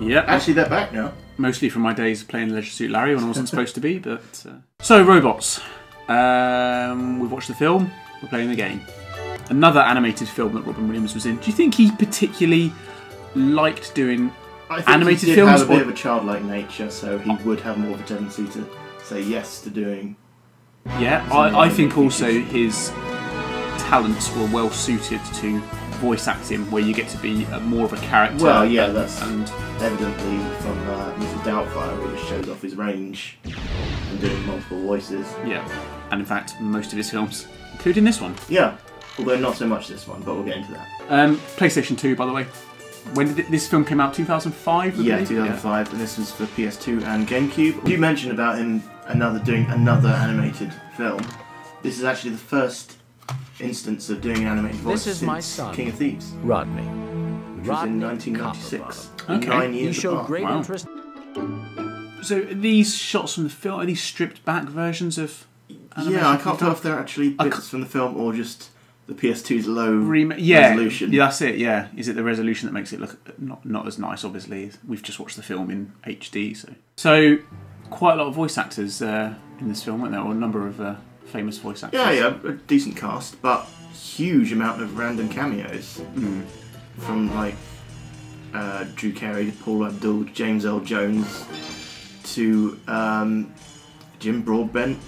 Yeah. Actually, they're back now. Mostly from my days playing Leisure Suit Larry when I wasn't supposed to be, but... So, Robots. We've watched the film, we're playing the game. Another animated film that Robin Williams was in. Do you think he particularly liked doing animated he films? Have a bit of a childlike nature, so he would have more of a tendency to say yes to doing. Yeah, I think also his talents were well suited to voice acting, where you get to be more of a character. Well, yeah, that's evidently from Mrs. Doubtfire, where he just shows off his range and doing multiple voices. Yeah, and in fact, most of his films, including this one. Yeah, although not so much this one, but we'll get into that. PlayStation 2, by the way. When did this film came out? 2005? Yeah, 2005, and this was for PS2 and GameCube. You mentioned about him doing another animated film. This is actually the first instance of doing an animated voice This is my son, King of Thieves, Rodney. which was in 1996. Okay. 9 He years showed apart. great Wow. interest. So are these shots from the film, are these stripped back versions of animation? Yeah, I can't tell if they're actually bits from the film or just the PS2's low yeah, resolution. Yeah, that's it, yeah. Is it the resolution that makes it look not as nice, obviously? We've just watched the film in HD, so quite a lot of voice actors in this film, weren't there? Or a number of famous voice actors. Yeah, a decent cast, but huge amount of random cameos. From like Drew Carey, Paul Abdul, James L. Jones, to Jim Broadbent,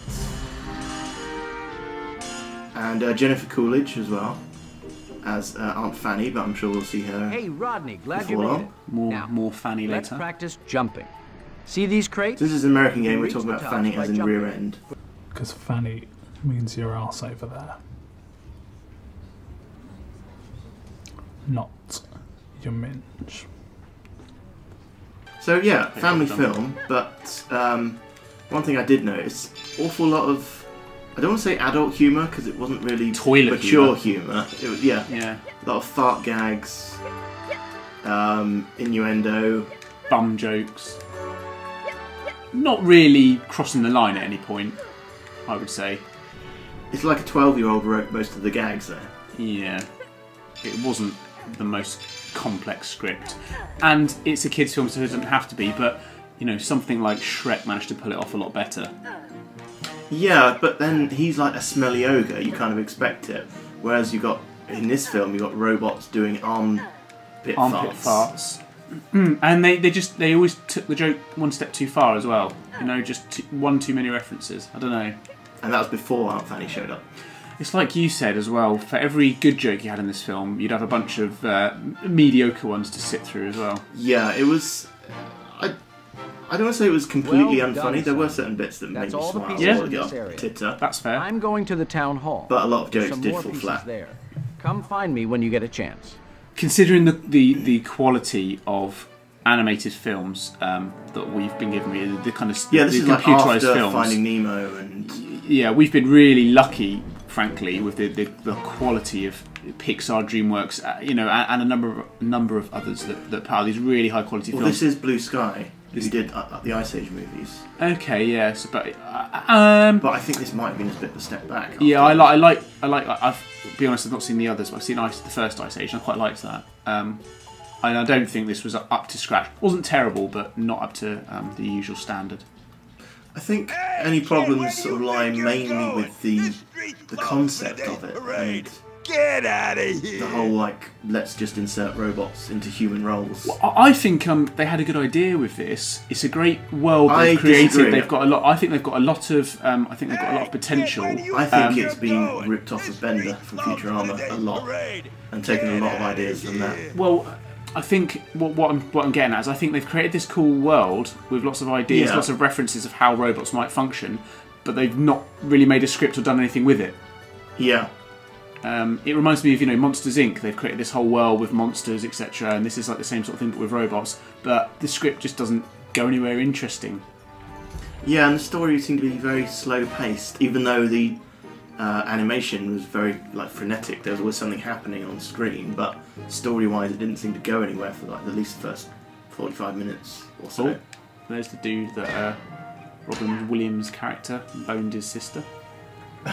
and Jennifer Coolidge as well as Aunt Fanny, but I'm sure we'll see her. Hey, Rodney, glad you before made long. it. Now, More Fanny let's later. practice jumping. See these crates? This is an American game. You We're reach talking the about top Fanny by as in jumping. rear end. Because Fanny means your arse over there. Not your minge. So yeah, family film, but one thing I did notice, awful lot of, I don't want to say adult humour because it wasn't really Toilet mature humour. It was, yeah, Yeah. a lot of fart gags, innuendo. Bum jokes. Not really crossing the line at any point, I would say. It's like a 12-year-old wrote most of the gags there. Yeah. It wasn't the most complex script. And it's a kids' film, so it doesn't have to be, but, you know, something like Shrek managed to pull it off a lot better. Yeah, but then he's like a smelly ogre, you kind of expect it. Whereas in this film, you got robots doing armpit farts. And they always took the joke one step too far as well. You know, just one too many references. I don't know. And that was before Aunt Fanny showed up. It's like you said as well, for every good joke you had in this film, you'd have a bunch of mediocre ones to sit through as well. Yeah, it was... I don't want to say it was completely Well unfunny. done, There were son. certain bits that made That's me all the smile pieces or in get this area. titter. That's fair. I'm going to the town hall. But a lot of jokes Some did more fall pieces flat. there. Come find me when you get a chance. Considering the quality of animated films that we've been given, the kind of Yeah, this the is like computerized after films. Finding Nemo and... Yeah, we've been really lucky, frankly, with the quality of Pixar, DreamWorks, you know, and a number of others that power these really high quality Well, films. this is Blue Sky, who did the Ice Age movies. Okay, yes, but But I think this might have been a bit of a step back. yeah, after. I like. I've be honest, I've not seen the others, but I've seen the first Ice Age, and I quite liked that. And I don't think this was up to scratch. It wasn't terrible, but not up to the usual standard. I think any problems sort of lie mainly with the concept of it. And Get out of here! the whole, like, let's just insert robots into human roles. I think they had a good idea with this. It's a great world I they've created. disagree. They've got a lot. I think they've got a lot of. I think they've got a lot of potential. I think it's been ripped off of Bender from Futurama a lot and taken a lot of ideas from that. Well, I think what I'm getting at is I think they've created this cool world with lots of ideas, Yeah. lots of references of how robots might function, but they've not really made a script or done anything with it. Yeah. It reminds me of, you know, Monsters Inc. They've created this whole world with monsters, etc., and this is like the same sort of thing but with robots. But the script just doesn't go anywhere interesting. Yeah, and the story seemed to be very slow paced, even though the animation was very like frenetic. There was always something happening on screen, but story wise, it didn't seem to go anywhere for like at least the first 45 minutes or so. Oh, there's the dude that Robin Williams' character boned his sister.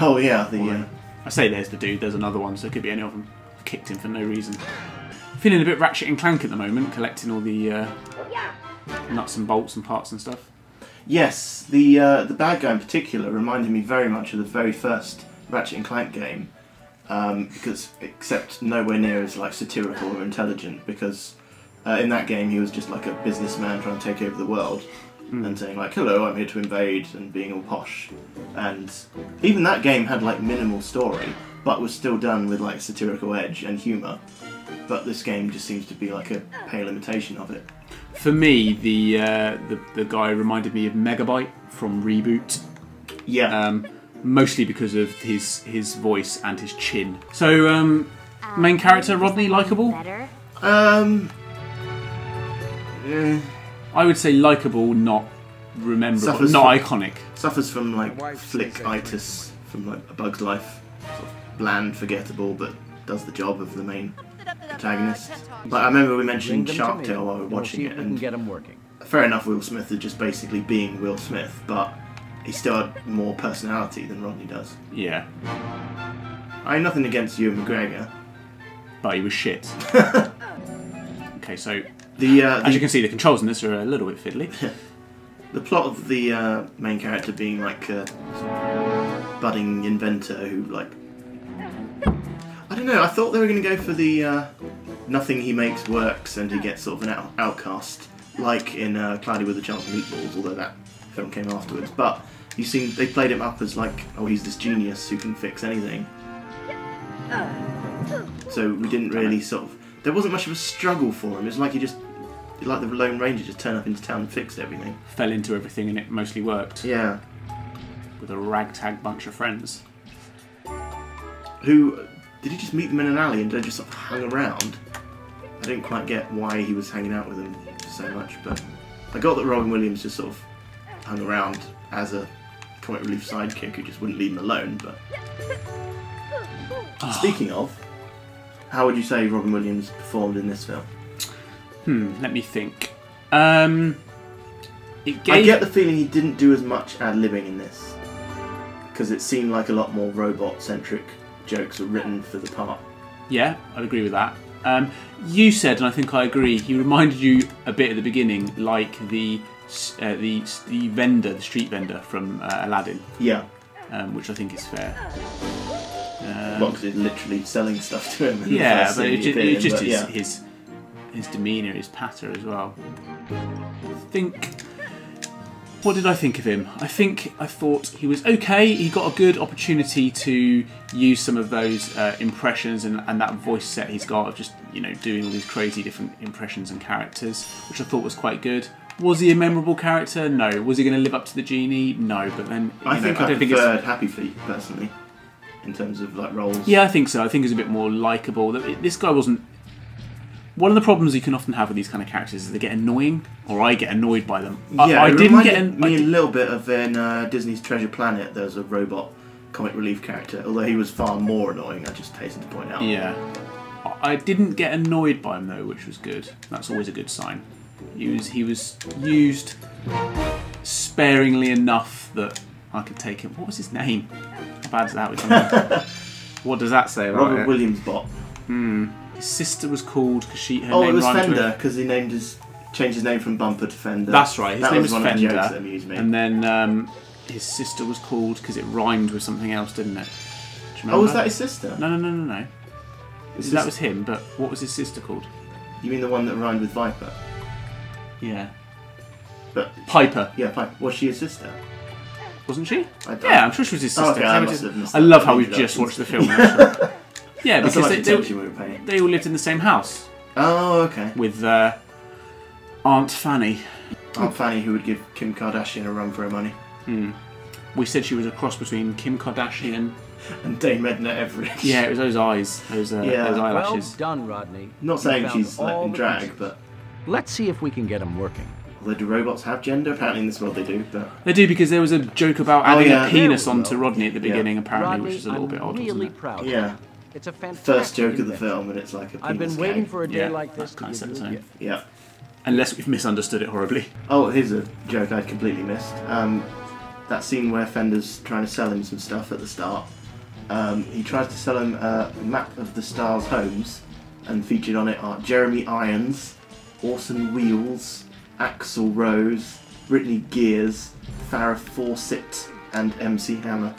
Oh yeah, the I say there's the dude, there's another one, so it could be any of them. I've kicked him for no reason. Feeling a bit Ratchet and Clank at the moment, collecting all the nuts and bolts and parts and stuff. Yes, the bad guy in particular reminded me very much of the very first Ratchet and Clank game, because except nowhere near as like satirical or intelligent. Because in that game he was just like a businessman trying to take over the world and saying like, "Hello, I'm here to invade," and being all posh. And even that game had like minimal story, but was still done with like satirical edge and humour. But this game just seems to be like a pale imitation of it. For me, the guy reminded me of Megabyte from Reboot. Yeah. Mostly because of his voice and his chin. So, main character Rodney, likeable? I would say likeable, not rememberable, not iconic. Suffers from like flick-itis from like A Bug's Life. Sort of bland, forgettable, but does the job of the main protagonist. But I remember we mentioned Shark Tale while we were watching it, and get him working. Fair enough, Will Smith is just basically being Will Smith, but he still had more personality than Rodney does. Yeah. I have nothing against Ewan McGregor. But he was shit. Okay, so as you can see, the controls in this are a little bit fiddly. The plot of the main character being like a budding inventor who like... I don't know, I thought they were going to go for the nothing he makes works and he gets sort of an outcast, like in Cloudy with a Chance of Meatballs, although that film came afterwards. But they played him up as like, oh, he's this genius who can fix anything. So we didn't really sort of... There wasn't much of a struggle for him. It was like he just... Like the Lone Ranger just turned up into town and fixed everything. Fell into everything and it mostly worked. Yeah. With a ragtag bunch of friends. Who... Did he just meet them in an alley and they just sort of hung around? I didn't quite get why he was hanging out with them so much, but... I got that Robin Williams just sort of hung around as a comic relief sidekick who just wouldn't leave him alone, but... Speaking of, how would you say Robin Williams performed in this film? Let me think. I get the feeling he didn't do as much ad-libbing in this, because it seemed like a lot more robot-centric jokes were written for the part. Yeah, I'd agree with that. You said, and I think I agree, he reminded you a bit at the beginning like the vendor, the street vendor from Aladdin. Yeah. Which I think is fair. Well, because he's literally selling stuff to him. Yeah, but it's just his demeanour, his patter as well. What did I think of him? I thought he was okay. He got a good opportunity to use some of those impressions and that voice set he's got of just, you know, doing all these crazy different impressions and characters, which I thought was quite good. Was he a memorable character? No. Was he going to live up to the genie? No. But then I preferred Happy Feet personally, in terms of like roles. Yeah, I think so. I think he's a bit more likeable. This guy wasn't. One of the problems you can often have with these kind of characters is they get annoying, or I get annoyed by them. Yeah, I didn't get me a little bit of in Disney's Treasure Planet. There was a robot comic relief character, although he was far more annoying. I just hasten to point out. Yeah, I didn't get annoyed by him though, which was good. That's always a good sign. He was used sparingly enough that I could take him. What was his name? How bad is that? What does that say about Robert it? Williams bot. His sister was called because her name it was rhymed Fender because he changed his name from Bumper to Fender. That's right. His name was one Fender. Of the jokes that amused me. And then his sister was called because it rhymed with something else, didn't it? Oh, was that his sister? No. That was him. But what was his sister called? You mean the one that rhymed with Viper? Yeah. But Piper. Yeah, Piper. Was she his sister? Wasn't she? Yeah, I'm sure she was his sister. Okay, I love how we've just watched the film. Yeah, because they all lived in the same house. Oh, okay. With Aunt Fanny. Aunt Fanny, who would give Kim Kardashian a run for her money. We said she was a cross between Kim Kardashian and Dame Edna Everett. Yeah, it was those eyes, those eyelashes. Well done, Rodney. Not saying she's like, in drag, but let's see if we can get them working. Although do robots have gender? Apparently in this world they do. But they do, because there was a joke about adding a penis onto Rodney at the beginning, apparently, Rodney, which is a little bit odd, really wasn't it? proud. Yeah. It's a fantastic first joke of the film, and it's like a penis I've been waiting gag. for a day like this kind to of give set you a the gift. Yeah. Unless we've misunderstood it horribly. Oh, here's a joke I'd completely missed. That scene where Fender's trying to sell him some stuff at the start. He tries to sell him a map of the stars' homes, and featured on it are Jeremy Irons, Orson Welles, Axl Rose, Britney Gears, Farrah Fawcett, and MC Hammer.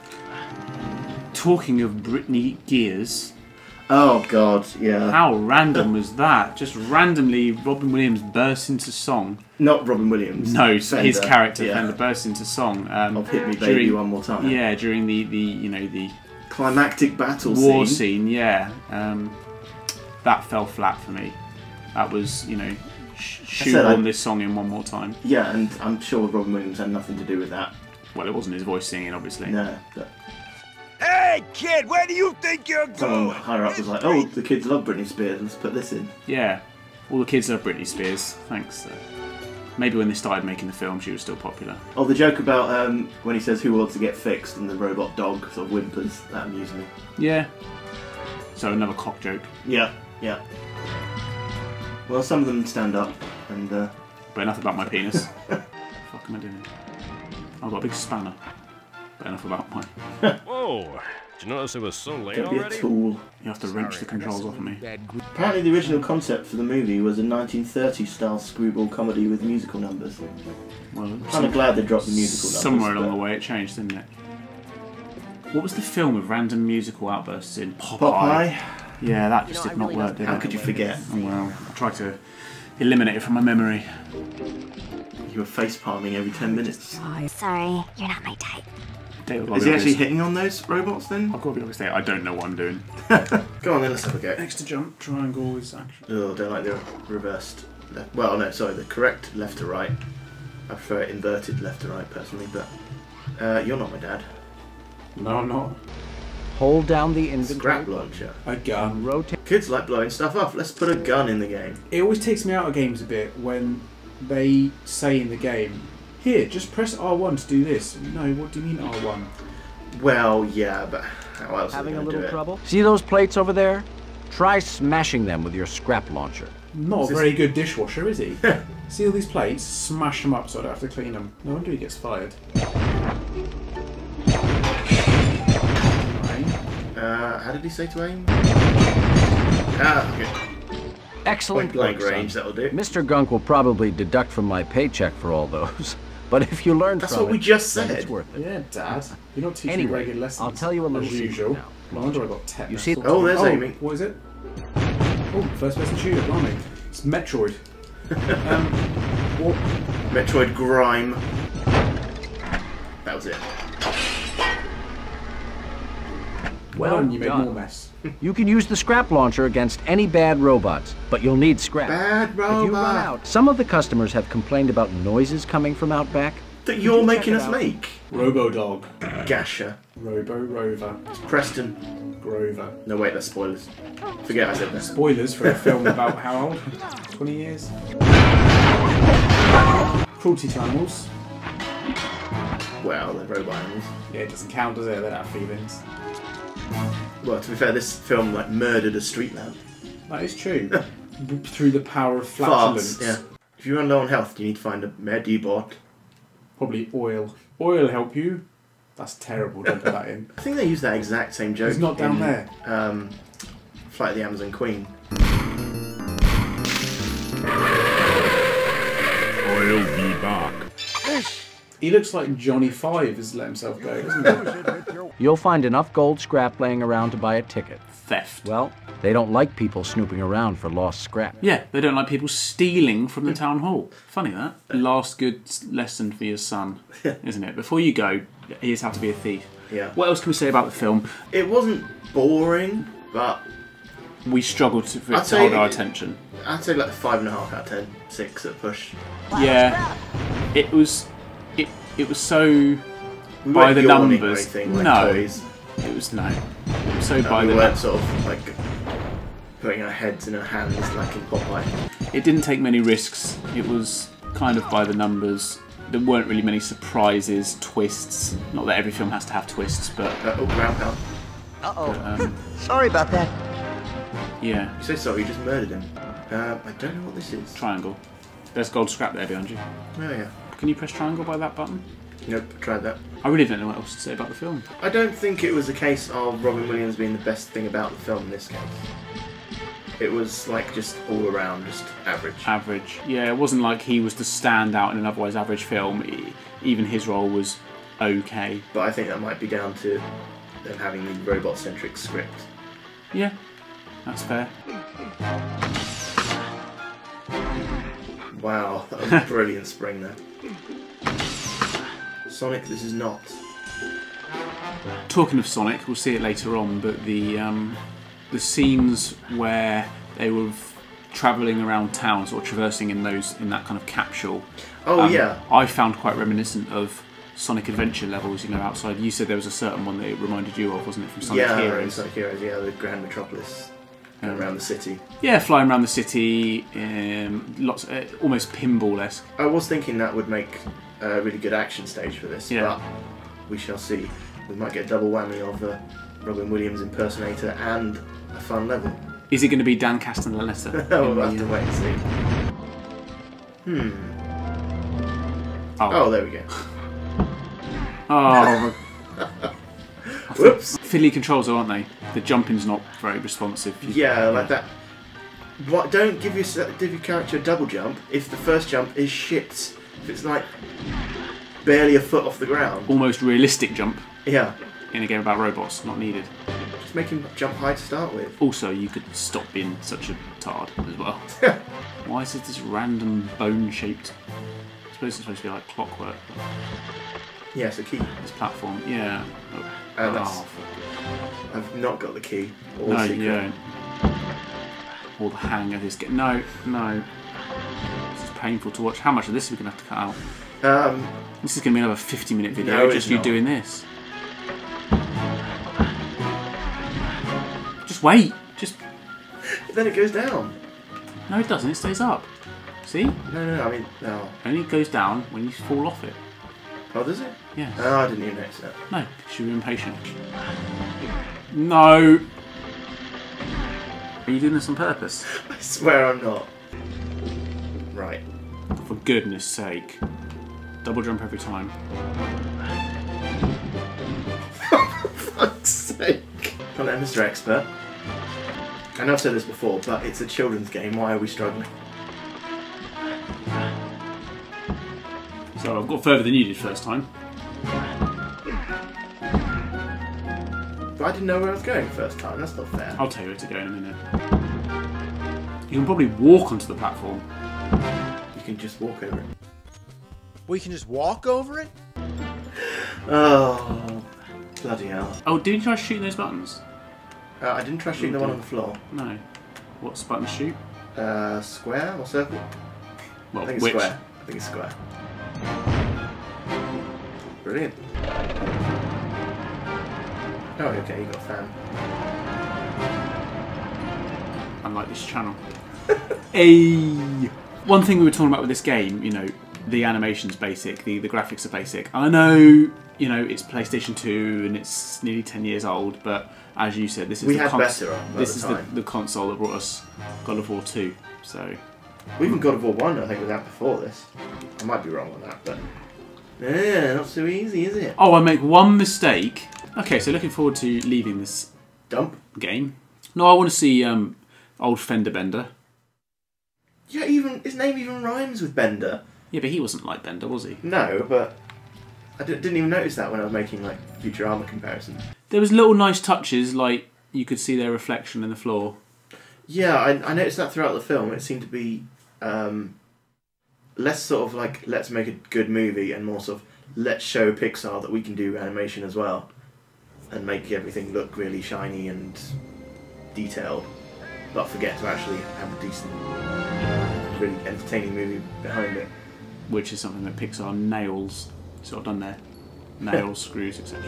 Talking of Britney Gears, Oh God, yeah. how random was that? Just randomly, Robin Williams bursts into song. Not Robin Williams. No, Fender, his character yeah. Fender bursts into song. Of Hit Me Baby during- One More Time. Yeah, during the Climactic battle war scene. scene. Yeah, that fell flat for me. That was shoehorn this song in one more time. Yeah, and I'm sure Robin Williams had nothing to do with that. Well, it wasn't his voice singing, obviously. No. But Hey, kid, where do you think you're someone going? higher up was like, oh, the kids love Britney Spears, let's put this in. Yeah, all the kids love Britney Spears. Thanks. Maybe when they started making the film, she was still popular. Oh, the joke about when he says who wants to get fixed and the robot dog sort of whimpers, that amused me. Yeah. So another cock joke. Yeah, yeah. Well, some of them stand up and... But enough about my penis. What the fuck am I doing? I've got a big spanner. But enough about mine. Whoa! Did you notice it was so late don't be a already? tool. You have to wrench the controls off of me. Apparently the original concept for the movie was a 1930s style screwball comedy with musical numbers. Well, Kind of glad they dropped the musical numbers. somewhere along but the way it changed, didn't it? What was the film with random musical outbursts in? Popeye? Yeah, that just did not work, did How it? could you forget? Oh, well, I tried to eliminate it from my memory. You were face palming every 10 minutes. Sorry, you're not my type. David, I'll Is be he actually honest. hitting on those robots then? I've got to be honest, I don't know what I'm doing. Go on then, let's have a go. Next to jump, triangle is action. Oh, don't like the reversed left. Well, no, sorry, the correct left to right. I prefer it inverted left to right personally, but you're not my dad. No, I'm not. Hold down the inventory. Scrap launcher. A gun. Rotate. Kids like blowing stuff off. Let's put a gun in the game. It always takes me out of games a bit when they say in the game, here, just press R1 to do this. No, what do you mean R1? Well, yeah, but how else Having are a they going to little do it? trouble? See those plates over there? Try smashing them with your scrap launcher. Not Is a this- very good dishwasher, is he? See all these plates? Smash them up so I don't have to clean them. No wonder he gets fired. Right. How did he say to aim? Ah, okay. Excellent Point blank work, son. range, that'll do. Mr. Gunk will probably deduct from my paycheck for all those. But if you learn That's from what we it, just then said. it's worth it. Yeah, Dad. You're not teaching Anyway, regular lessons. I'll tell you a little as secret usual. now. No wonder I got tetanus. You see- Oh, there's aiming. What is it? Oh, first person shooter, blimey. It's Metroid. What? Metroid Grime. That was it. Well done, you made done. more mess. You can use the scrap launcher against any bad robots, but you'll need scrap. Bad If you run robot. out, some of the customers have complained about noises coming from out back. That you're you check making it us out? make. Robo-Dog. Gasher. Robo-Rover. Preston. Grover. No, wait, that's spoilers. Forget I said that. Spoilers for a film about how old? 20 years? Cruelty to animals. Well, they're robot animals. Yeah, it doesn't count, does it? They don't have feelings. Well, to be fair, this film like murdered a street lamp. That is true. Through the power of flatulence. Farts, yeah. If you run low on health, you need to find a Medibot. Probably oil. Oil help you? That's terrible, don't put that in. I think they use that exact same joke. It's not down in, there. Flight of the Amazon Queen. I'll be back. He looks like Johnny Five has let himself go, doesn't he? You'll find enough gold scrap laying around to buy a ticket. Theft. Well, they don't like people snooping around for lost scrap. Yeah, they don't like people stealing from the town hall. Funny that. Last good lesson for your son, isn't it? Before you go, here's how to be a thief. Yeah. What else can we say about the film? It wasn't boring, but We struggled for it I'd to say- hold our attention. I'd say like 5.5 out of 10. 6 at a push. Yeah, it was. It was so We by weren't the yawning or numbers. anything, like No, toys. it was no. It was so by We the weren't numbers. sort of like putting our heads in our hands like in Popeye. It didn't take many risks. It was kind of by the numbers. There weren't really many surprises, twists. Not that every film has to have twists, but Oh, ground pound. Uh-oh. Sorry about that. yeah. You say sorry, you just murdered him. I don't know what this is. Triangle. There's gold scrap there behind you. Oh yeah. Can you press triangle by that button? Nope, tried that. I really don't know what else to say about the film. I don't think it was a case of Robin Williams being the best thing about the film in this case. It was like just all around, just average. Average. Yeah, it wasn't like he was to stand out in an otherwise average film. Even his role was okay. But I think that might be down to them having the robot-centric script. Yeah, that's fair. Wow, that was a brilliant spring there. Sonic, this is not. Talking of Sonic, we'll see it later on, but the scenes where they were travelling around town, sort of traversing in that kind of capsule. Oh yeah. I found quite reminiscent of Sonic Adventure levels, you know, outside. You said there was a certain one that it reminded you of, wasn't it, from Sonic Heroes? Sonic Heroes, yeah, the Grand Metropolis. Going around the city. Yeah, flying around the city, lots, almost pinball-esque. I was thinking that would make a really good action stage for this, but we shall see. We might get a double whammy of Robin Williams impersonator and a fun level. Is it going to be Dan Castellaneta? We'll have to wait and see. Oh, there we go. Oh. Whoops. Fiddly controls, aren't they? The jumping's not very responsive. Yeah, like that. What? Don't give your character a double jump if the first jump is shit. If it's like barely a foot off the ground. Almost realistic jump. Yeah. In a game about robots, not needed. Just make him jump high to start with. Also, you could stop being such a tard as well. Why is it this random bone-shaped? I suppose it's supposed to be like clockwork. Yeah, it's a key. This platform, yeah. I've not got the key. Or no, secret. you don't. Or the hang of this game. No. This is painful to watch. How much of this are we going to have to cut out? This is going to be another 50-minute video, no, just you doing this. Just wait. Just. Then it goes down. No, it doesn't. It stays up. See? No. I mean, no. Only goes down when you fall off it. Oh, does it? Yeah. Oh, I didn't even notice that. No, because you were impatient. No. Are you doing this on purpose? I swear I'm not. Right. For goodness sake. Double jump every time. For fuck's sake. Come on, Mr. Expert. I know I've said this before, but it's a children's game. Why are we struggling? So I've got further than you did first time. But I didn't know where I was going first time. That's not fair. I'll tell you where to go in a minute. You can probably walk onto the platform. You can just walk over it. We can just walk over it? Oh, bloody hell. Oh, did you try shooting those buttons? I didn't try shooting the one on the floor. No. What's buttons shoot? Square or circle? Well, I think it's square. I think it's square. Brilliant. Oh, okay, you got a fan. Unlike this channel. One thing we were talking about with this game, you know, the animation's basic, the graphics are basic. I know, you know, it's PlayStation 2 and it's nearly 10 years old, but as you said, this is the console that brought us God of War 2. So we even God of War 1, I think, was out before this. I might be wrong on that, but yeah, not so easy, is it? Oh, I make one mistake. Okay, so looking forward to leaving this dump game. No, I want to see old Fender Bender. Yeah, even his name even rhymes with Bender. Yeah, but he wasn't like Bender, was he? No, but I didn't even notice that when I was making like Futurama comparisons. There was little nice touches, like you could see their reflection in the floor. Yeah, I noticed that throughout the film. It seemed to be less sort of like let's make a good movie and more sort of let's show Pixar that we can do animation as well and make everything look really shiny and detailed, but forget to actually have a decent, really entertaining movie behind it. Which is something that Pixar nails. Sort of done there. Nails, screws, etc.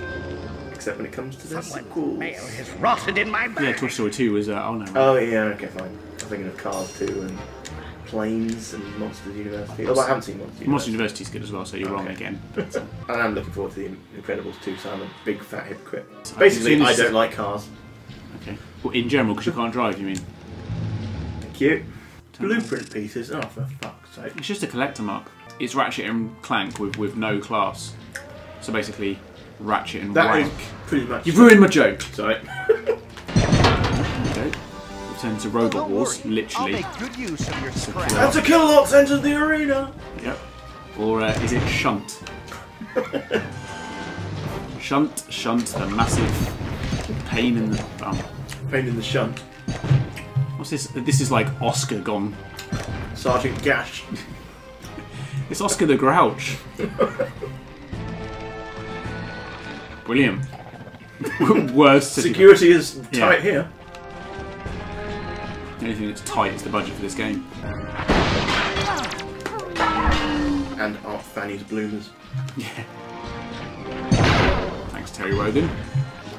Except when it comes to the sequels. Mail has rotted in my bag. Yeah, Toy Story 2 was... oh no. Right. Oh yeah, okay, fine. I'm thinking of Cars 2 and Planes and Monsters University. Oh, I haven't seen Monsters University. Monsters University's good as well, so you're wrong again. But, and I'm looking forward to The Incredibles 2, so I'm a big fat hypocrite. Basically, I don't like cars. Okay. Well, in general, because you can't drive, you mean? Thank you. Blueprint pieces? Oh, for fuck's sake. It's just a collector mark. It's Ratchet and Clank with no class. So basically, Ratchet and that Wank. Is pretty much. You've ruined my joke. Sorry. Okay. we've turned into Robot Wars, literally. I'll make good use of your scrap. That's a Killot's entered the arena! Yep. Or is it Shunt? Shunt, the massive pain in the bum. Pain in the shunt. What's this? This is like Oscar gone. Sergeant Gash. It's Oscar the Grouch. Brilliant. Worst security is tight here. The only thing that's tight is the budget for this game. And Aunt Fanny's bloomers. Yeah. Thanks, Terry Wogan.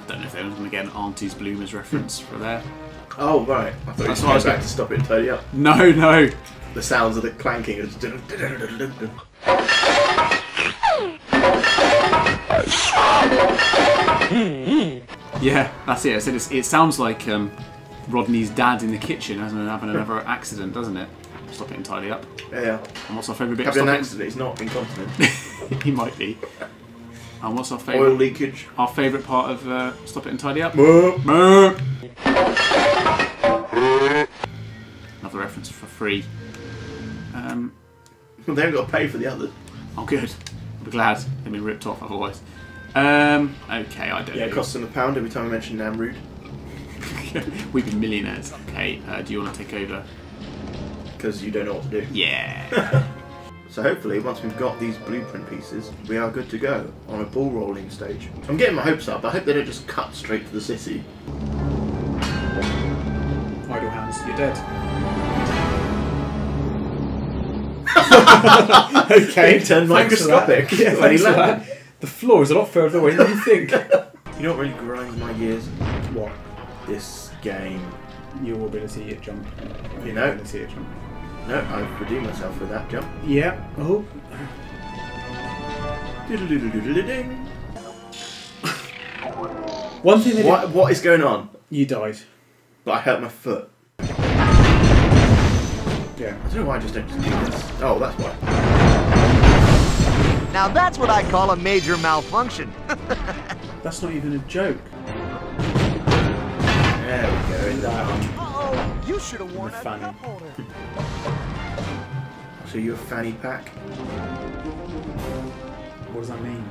Don't know if anyone's going to get an Auntie's Bloomers reference for there. Oh, right. I thought That's you why I were was back to stop it and tidy up. No, no. The sounds of the clanking is. Yeah, that's it. I said it sounds like Rodney's dad in the kitchen having another accident, doesn't it? Stop it and tidy up. Yeah. And what's our favourite bit? Having an accident, he's not incontinent. He might be. And what's our Oil favourite? leakage. Our favourite part of Stop It and Tidy Up? Moo. Another reference for free. They haven't got to pay for the others. Oh, good. I'll be glad they've been ripped off otherwise. Okay, I don't know. Yeah, it costs them £1 every time I mention Namrud. We've been millionaires. Okay, do you want to take over? Because you don't know what to do. Yeah. So hopefully, once we've got these blueprint pieces, we are good to go on a ball rolling stage. I'm getting my hopes up. I hope they don't just cut straight to the city. Idle hands, you're dead. Okay, turned microscopic. Yeah, when he thanks for landed. that. The floor is a lot further away than you think. You know what really grinds my gears? What? This game. Your ability at jump. You know? Ability at jump. No, I've redeemed myself with that jump. Yeah. Oh. Diddle-diddle-diddle-ding. One thing that What is going on? you died. But I hurt my foot. Yeah. I don't know why I just don't just do this. Oh, that's why. Now that's what I call a major malfunction. That's not even a joke. There we go. In that arm. Uh-oh, you should have worn The a fanny. cup holder. So you're a fanny pack? What does that mean?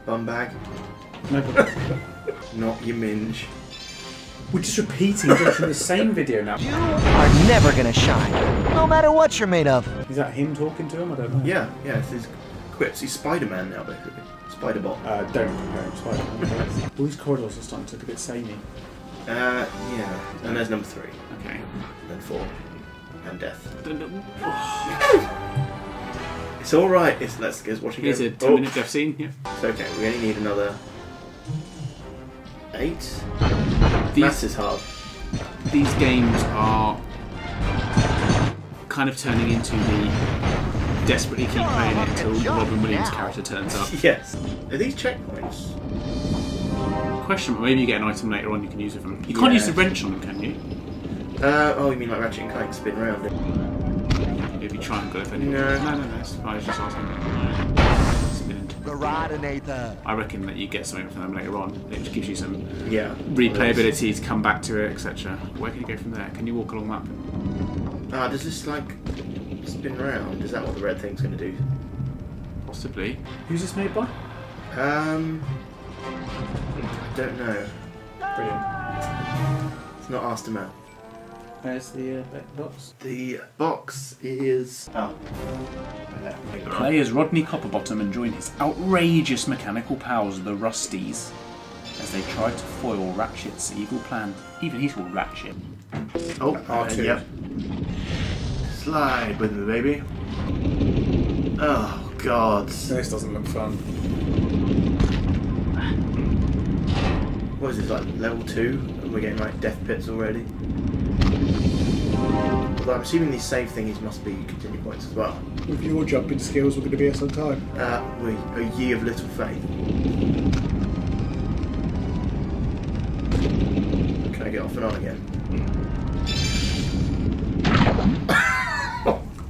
Bum bag? No, but Not your minge. we're just repeating jokes from the same video now. You are never gonna shine, no matter what you're made of. Is that him talking to him? I don't know. Yeah, it's his quips. He's Spider-Man now, basically. Spider-Bot. Don't compare him to Spider-Man. All these corridors are starting to look a bit samey. Yeah. And there's number 3. Okay. And then 4. And death. It's alright. Let's watch again. Here's a 2-minute death scene. Yeah. It's okay. We only need another 8. Maths is hard. These games are kind of turning into the desperately keep playing it until the Robin Williams character turns up. Yes. Are these checkpoints? Question mark. Maybe you get an item later on you can use with them. You can't use the wrench on them, can you? Oh, you mean like Ratchet and Clank spin around it? Maybe triangle if anything. No. No. I was just asking. Spin into The Rodinator. I reckon that you get something from them later on. It just gives you some Yeah. replayability to come back to it, etc. Where can you go from there? Can you walk along that? Does this like spin around? Is that what the red thing's going to do? Possibly. Who's this made by? I don't know. Brilliant. It's not asked him out. Where's the box? The box is. Oh. Play as Rodney Copperbottom and join his outrageous mechanical pals, the Rusties, as they try to foil Ratchet's evil plan. Even he's called Ratchet. Oh, R2. Yep. Slide with me, baby. Oh, God. This doesn't look fun. What is this, like level 2? And we're getting like death pits already. Although I'm assuming these save thingies must be continue points as well. With your jumping skills, we're going to be here some time. We a ye of little faith. Can I get off and on again?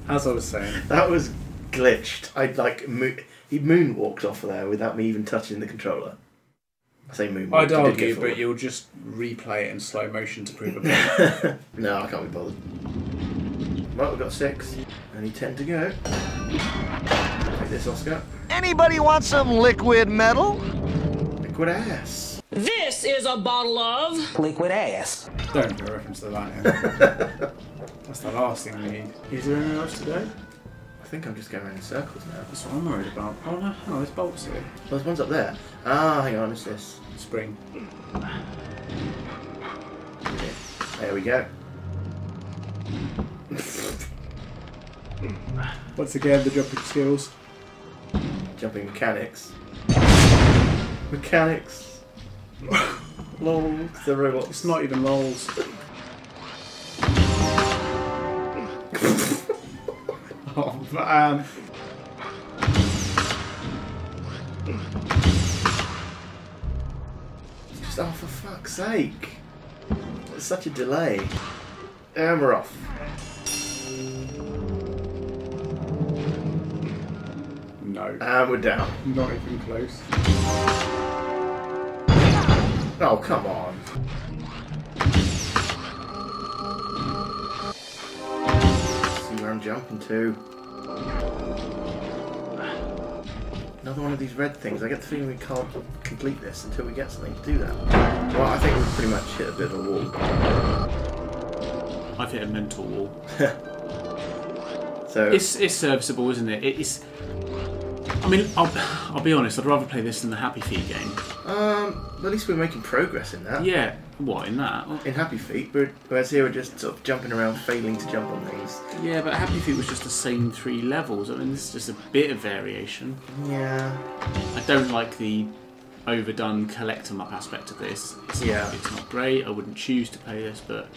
As I was saying. That was glitched. He moonwalked off of there without me even touching the controller. I say moonwalk. I'd I did argue, go but forward. you'll just replay it in slow motion to prove a point. No, I can't be bothered. Well, we've got 6. Only 10 to go. Take this, Oscar. Anybody want some liquid metal? Liquid ass. This is a bottle of Liquid ass. Don't do a reference to that. Yeah. That's the last thing we need. Is there anything else to go? I think I'm just going around in circles now. That's what I'm worried about. Oh no, there's bolts here. Well, there's one's up there. Ah, hang on, it's this. Spring. There we go. Once again, the jumping skills. Jumping mechanics. Mechanics. Lol, the robots. It's not even lols. Oh man. Just, oh, for fuck's sake. There's such a delay. And we're off. No. And we're down. Not even close. Oh, come on. See where I'm jumping to. Another one of these red things. I get the feeling we can't complete this until we get something to do that. Well, I think we've pretty much hit a bit of a wall. I've hit a mental wall. So It's serviceable, isn't it? It's. I mean, I'll be honest. I'd rather play this than the Happy Feet game. at least we're making progress in that. Yeah. What in that? In Happy Feet, whereas here we're just sort of jumping around, failing to jump on things. Yeah, but Happy Feet was just the same 3 levels. I mean, this is just a bit of variation. Yeah. I don't like the overdone collect 'em up aspect of this. It's not great. I wouldn't choose to play this, but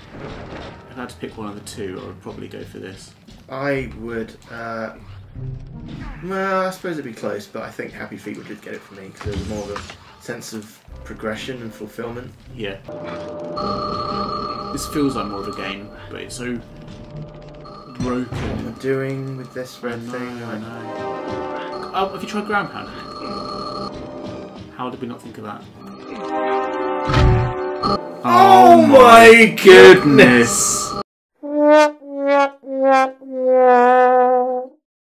if I had to pick one of the two, I would probably go for this. I would. Well, I suppose it'd be close, but I think Happy Feet would just get it for me because there's more of a sense of progression and fulfillment. Yeah. This feels like more of a game, but it's so broken. What am I doing with this red thing? I know. Oh, have you tried ground pounding it? How did we not think of that? Oh my goodness!